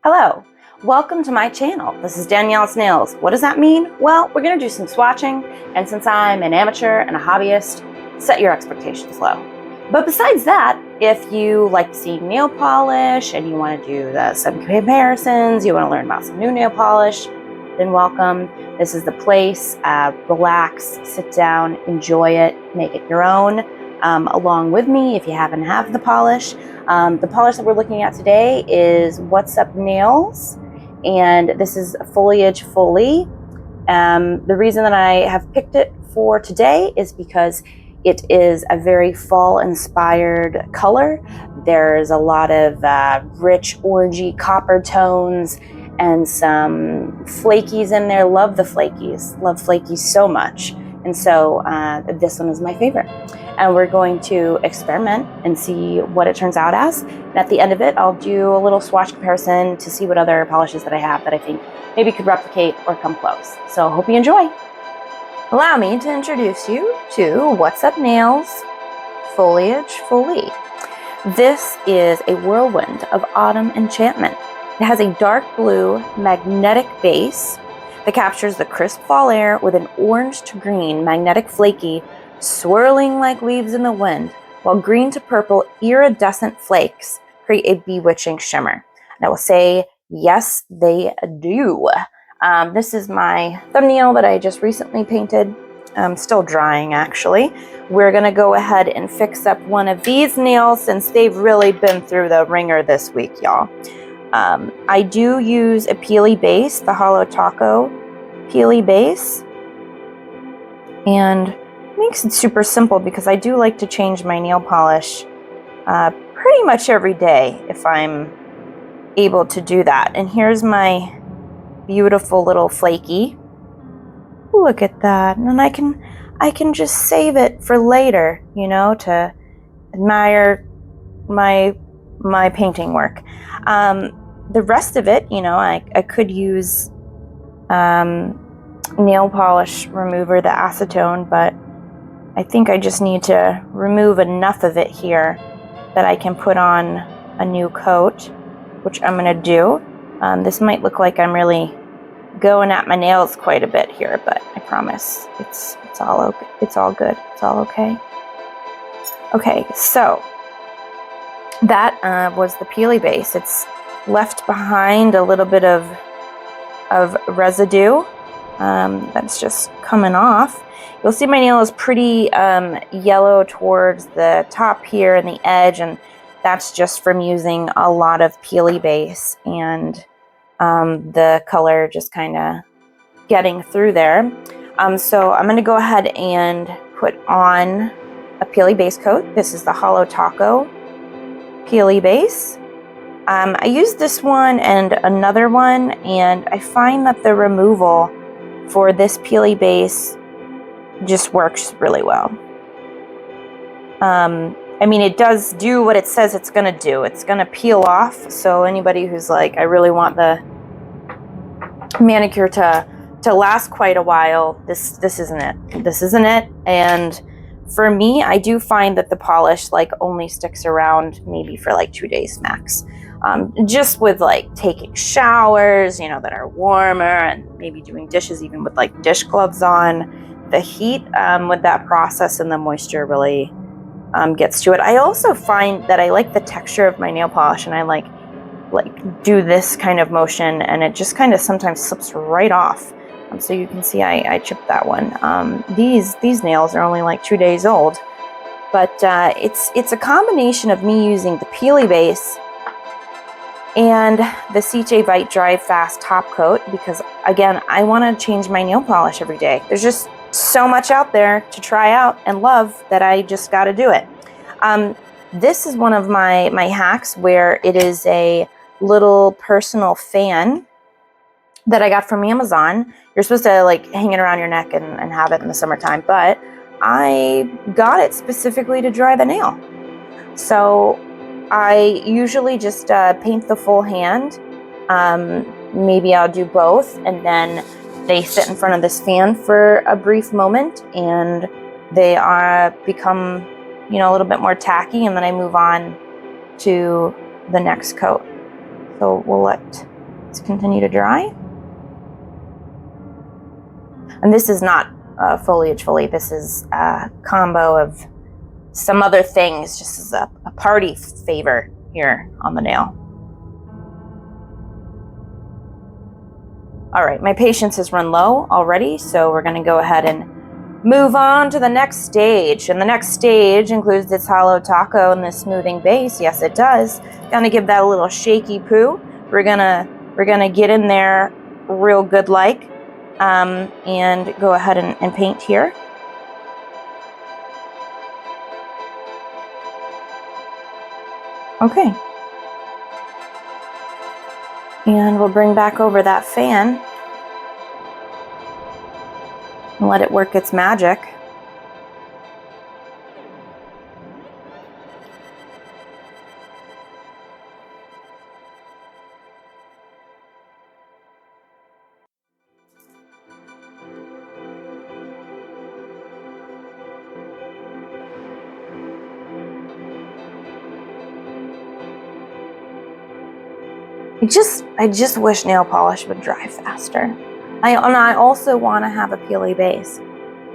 Hello, welcome to my channel. This is Danielle's Nails. What does that mean? Well, we're gonna do some swatching, and since I'm an amateur and a hobbyist, set your expectations low. But besides that, if you like to see nail polish and you want to do some comparisons, you want to learn about some new nail polish, then welcome. This is the place. Relax, sit down, enjoy it, make it your own. Along with me, if you happen to have the polish. The polish that we're looking at today is What's Up Nails, and this is Foliage Folie. The reason that I have picked it for today is because it is a very fall-inspired color. There's a lot of rich orangey copper tones and some flakies in there. Love the flakies. Love flakies so much. And so this one is my favorite. And we're going to experiment and see what it turns out as. And at the end of it, I'll do a little swatch comparison to see what other polishes that I have that I think maybe could replicate or come close. So hope you enjoy. Allow me to introduce you to What's Up Nails Foliage Folie. This is a whirlwind of autumn enchantment. It has a dark blue magnetic base that captures the crisp fall air with an orange to green magnetic flaky swirling like leaves in the wind, while green to purple iridescent flakes create a bewitching shimmer. And I will say, yes, they do. This is my thumbnail that I just recently painted. Still drying, actually. We're gonna go ahead and fix up one of these nails since they've really been through the ringer this week, y'all. I do use a Peely base, the Holo Taco Peely base, and it makes it super simple because I do like to change my nail polish pretty much every day if I'm able to do that. And here's my beautiful little flaky. Look at that. And I can just save it for later, you know, to admire my painting work. The rest of it, you know, I could use nail polish remover, the acetone, but I think I just need to remove enough of it here that I can put on a new coat, which I'm gonna do. This might look like I'm really going at my nails quite a bit here, but I promise it's all okay. It's all good. It's all okay. Okay, so that was the Peely base. It's left behind a little bit of residue that's just coming off. You'll see my nail is pretty yellow towards the top here and the edge, and that's just from using a lot of Peely base and the color just kind of getting through there. So I'm going to go ahead and put on a Peely base coat. This is the Holo Taco Peely base. I used this one and another one, and I find that the removal for this Peely base just works really well. I mean, it does do what it says it's going to do. It's going to peel off, so anybody who's like, I really want the manicure to last quite a while, this isn't it. This isn't it. And for me, I do find that the polish like only sticks around maybe for like 2 days max. Just with like taking showers, you know, that are warmer, and maybe doing dishes even with like dish gloves on. The heat with that process and the moisture really gets to it. I also find that I like the texture of my nail polish, and I like do this kind of motion, and it just kind of sometimes slips right off. So you can see I chipped that one. These nails are only like 2 days old, but it's a combination of me using the Peely base and the Seche Vite Dry Fast top coat, because again, I want to change my nail polish every day. There's just so much out there to try out and love that I just got to do it. This is one of my hacks where it is a little personal fan that I got from Amazon. You're supposed to like hang it around your neck and have it in the summertime, but I got it specifically to dry the nail. So I usually just paint the full hand. Maybe I'll do both, and then they sit in front of this fan for a brief moment, and they become, you know, a little bit more tacky, and then I move on to the next coat. So we'll let let's continue to dry. And this is not foliage folie. This is a combo of some other things, just as a party favor here on the nail. All right, my patience has run low already, so we're gonna go ahead and move on to the next stage. And the next stage includes this hollow taco and this smoothing base. Yes, it does. Gonna give that a little shaky poo. We're gonna get in there real good like, and go ahead and paint here. Okay. And we'll bring back over that fan and let it work its magic. I just wish nail polish would dry faster. I also want to have a peely base,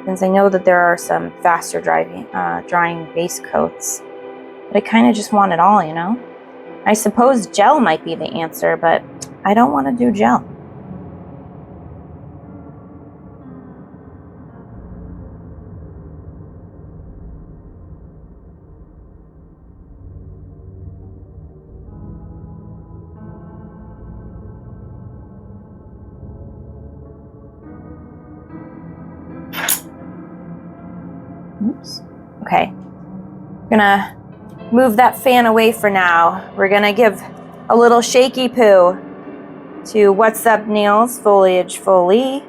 since I know that there are some faster drying base coats. But I kind of just want it all, you know? I suppose gel might be the answer, but I don't want to do gel. Oops. Okay. I'm gonna move that fan away for now. We're gonna give a little shaky poo to What's Up Nails Foliage Folie.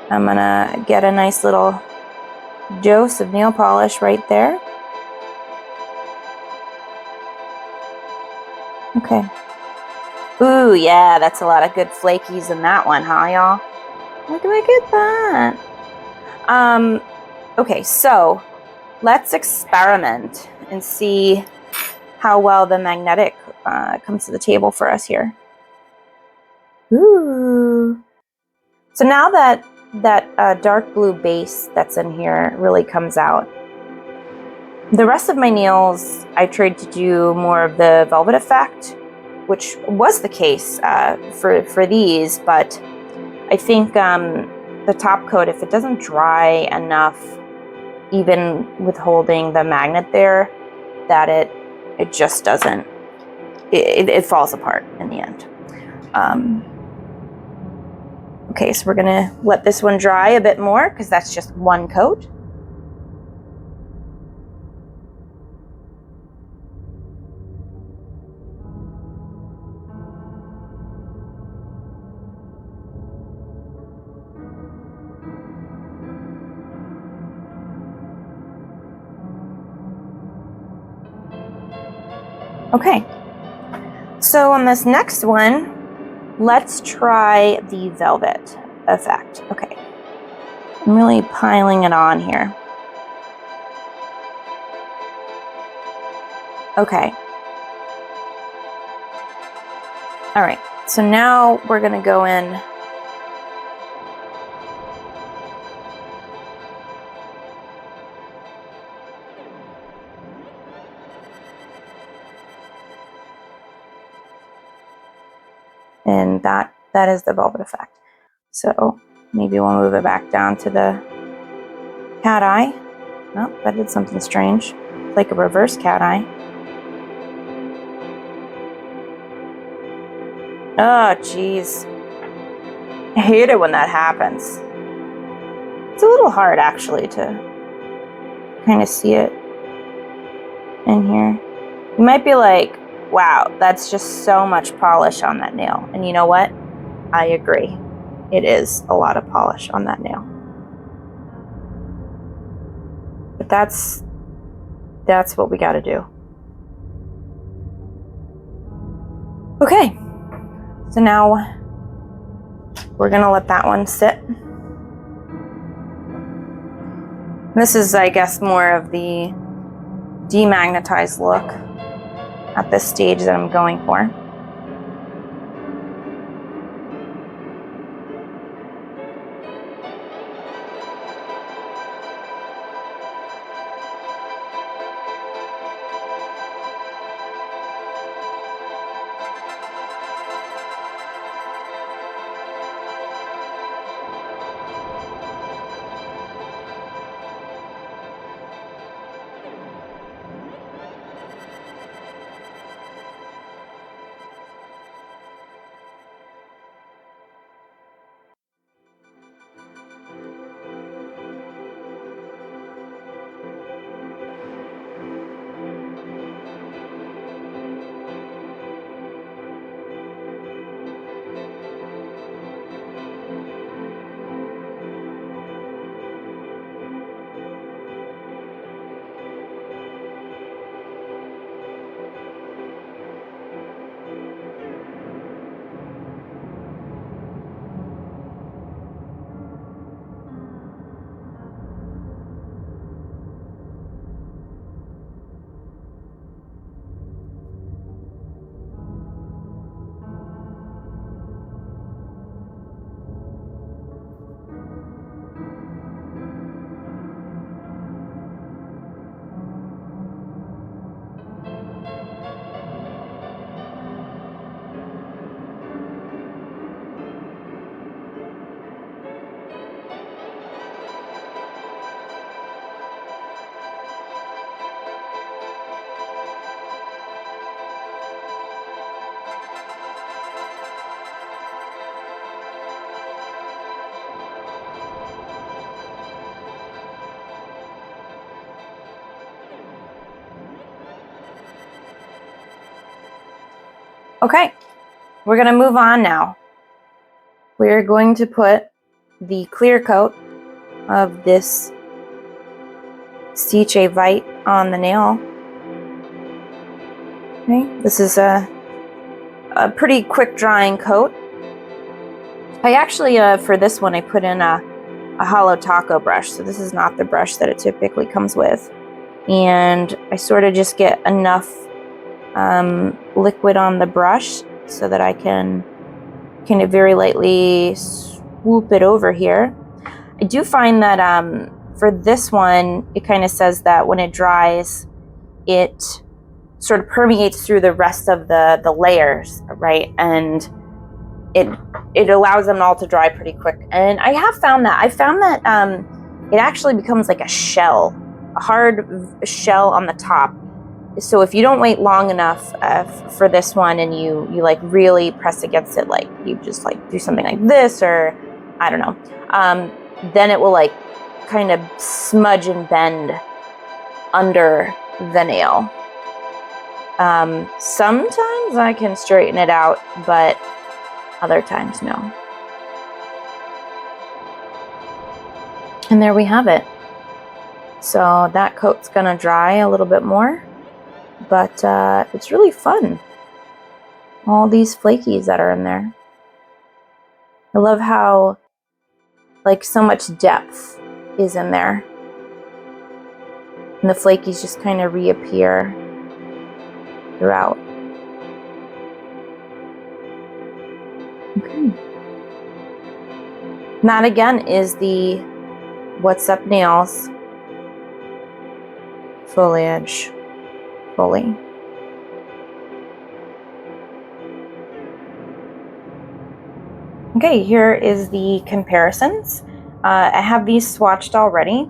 I'm gonna get a nice little dose of nail polish right there. Okay. Ooh, yeah, that's a lot of good flakies in that one, huh, y'all? Look at that. Okay, so let's experiment and see how well the magnetic comes to the table for us here. Ooh. So now that dark blue base that's in here really comes out, the rest of my nails I tried to do more of the velvet effect, which was the case for these, but I think the top coat, if it doesn't dry enough, even with holding the magnet there, that it just doesn't, it falls apart in the end. Okay, so we're gonna let this one dry a bit more because that's just one coat. Okay, so on this next one, let's try the velvet effect. Okay, I'm really piling it on here. Okay. All right, so now we're gonna go in . And that is the velvet effect. So maybe we'll move it back down to the cat eye. Oh, that did something strange. It's like a reverse cat eye. Oh, geez. I hate it when that happens. It's a little hard, actually, to kind of see it in here. You might be like, wow, that's just so much polish on that nail. And you know what? I agree. It is a lot of polish on that nail. But that's what we got to do. Okay. So now we're going to let that one sit. This is, I guess, more of the demagnetized look at this stage that I'm going for. Okay, we're gonna move on now. We're going to put the clear coat of this Seche Vite on the nail. Okay, this is a pretty quick drying coat. I actually, for this one, I put in a Holo taco brush, so this is not the brush that it typically comes with. And I sort of just get enough liquid on the brush so that I can kind of very lightly swoop it over here. I do find that for this one, it kind of says that when it dries, it sort of permeates through the rest of the layers, right? And it allows them all to dry pretty quick. And I found that it actually becomes like a shell, a hard shell on the top. So if you don't wait long enough for this one, and you like really press against it, like you just like do something like this, or I don't know, then it will like kind of smudge and bend under the nail. Sometimes I can straighten it out, but other times no. And there we have it. So that coat's gonna dry a little bit more, but it's really fun. All these flakies that are in there. I love how like so much depth is in there. And the flakies just kind of reappear throughout. Okay. And that again is the What's Up Nails Foliage Folie. Okay, here is the comparisons. I have these swatched already,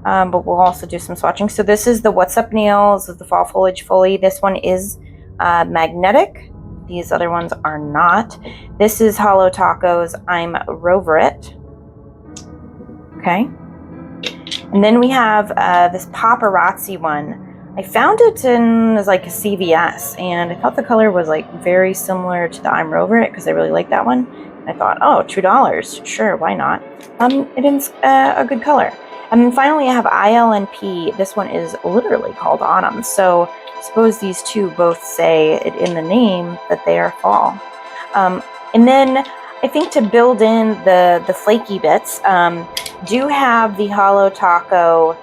but we'll also do some swatching. So this is the What's Up Nails of the Fall Foliage Folie. This one is magnetic. These other ones are not. This is Holo Taco's I'm Rover It. Okay. And then we have this paparazzi one. I found it in like a CVS, and I thought the color was like very similar to the I'm Rover It because I really like that one. I thought, oh, $2, sure, why not? It is a good color. And then finally I have ILNP. This one is literally called Autumn. So I suppose these two both say it in the name that they are fall. And then I think to build in the flaky bits, do have the Holo Taco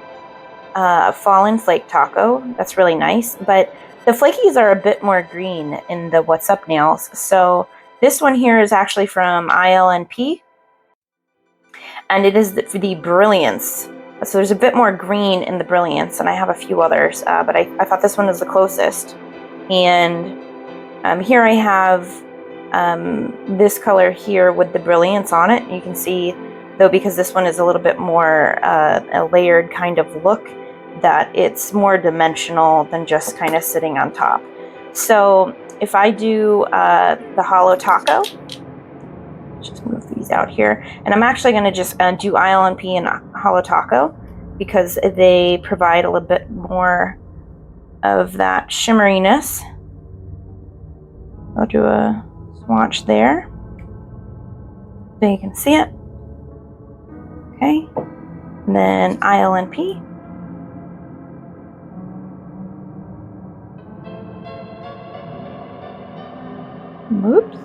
Fallen Flake Taco. That's really nice. But the flakies are a bit more green in the What's Up Nails. So this one here is actually from ILNP. And it is the Brilliance. So there's a bit more green in the Brilliance, and I have a few others, but I thought this one is the closest. And here I have this color here with the Brilliance on it. You can see, though, because this one is a little bit more a layered kind of look, that it's more dimensional than just kind of sitting on top. So if I do the Holo Taco, just move these out here, and I'm actually going to just do ILNP and Holo Taco because they provide a little bit more of that shimmeriness. I'll do a swatch there so you can see it. Okay, and then ILNP. Oops.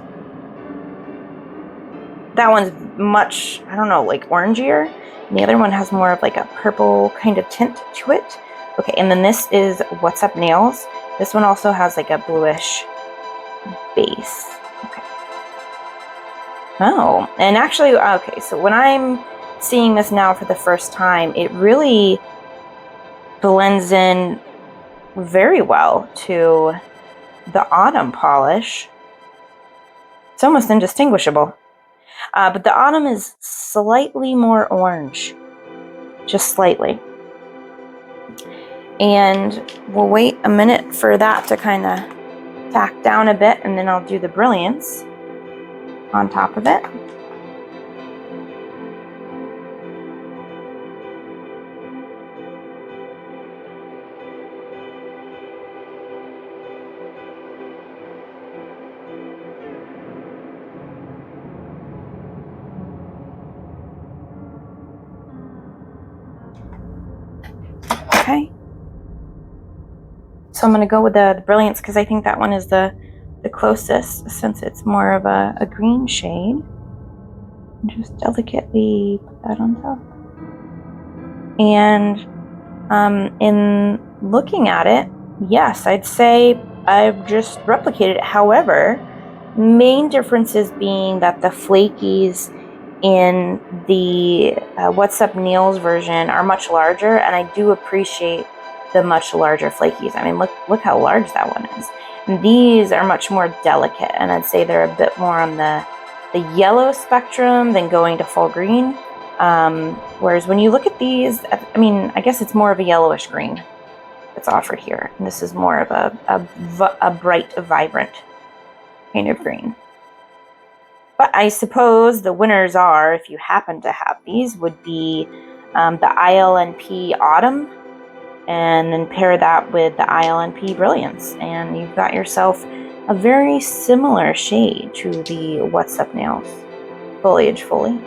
That one's much, I don't know, like orangier. And the other one has more of like a purple kind of tint to it. Okay, and then this is What's Up Nails. This one also has like a bluish base. Okay. Oh, and actually, okay, so when I'm seeing this now for the first time, it really blends in very well to the Autumn polish. It's almost indistinguishable. But the Autumn is slightly more orange, just slightly. And we'll wait a minute for that to kind of tack down a bit, and then I'll do the Brilliance on top of it. Okay. So I'm going to go with the Brilliance because I think that one is the closest, since it's more of a green shade. Just delicately put that on top. And in looking at it, yes, I'd say I've just replicated it. However, main differences being that the flakies in the What's Up Nails version are much larger, and I do appreciate the much larger flakies. I mean, look how large that one is. And these are much more delicate, and I'd say they're a bit more on the yellow spectrum than going to full green. Whereas when you look at these, I mean, I guess it's more of a yellowish green that's offered here. And this is more of a bright, vibrant kind of green. But I suppose the winners are, if you happen to have these, would be the ILNP Autumn, and then pair that with the ILNP Brilliance, and you've got yourself a very similar shade to the What's Up Nails Foliage Folie.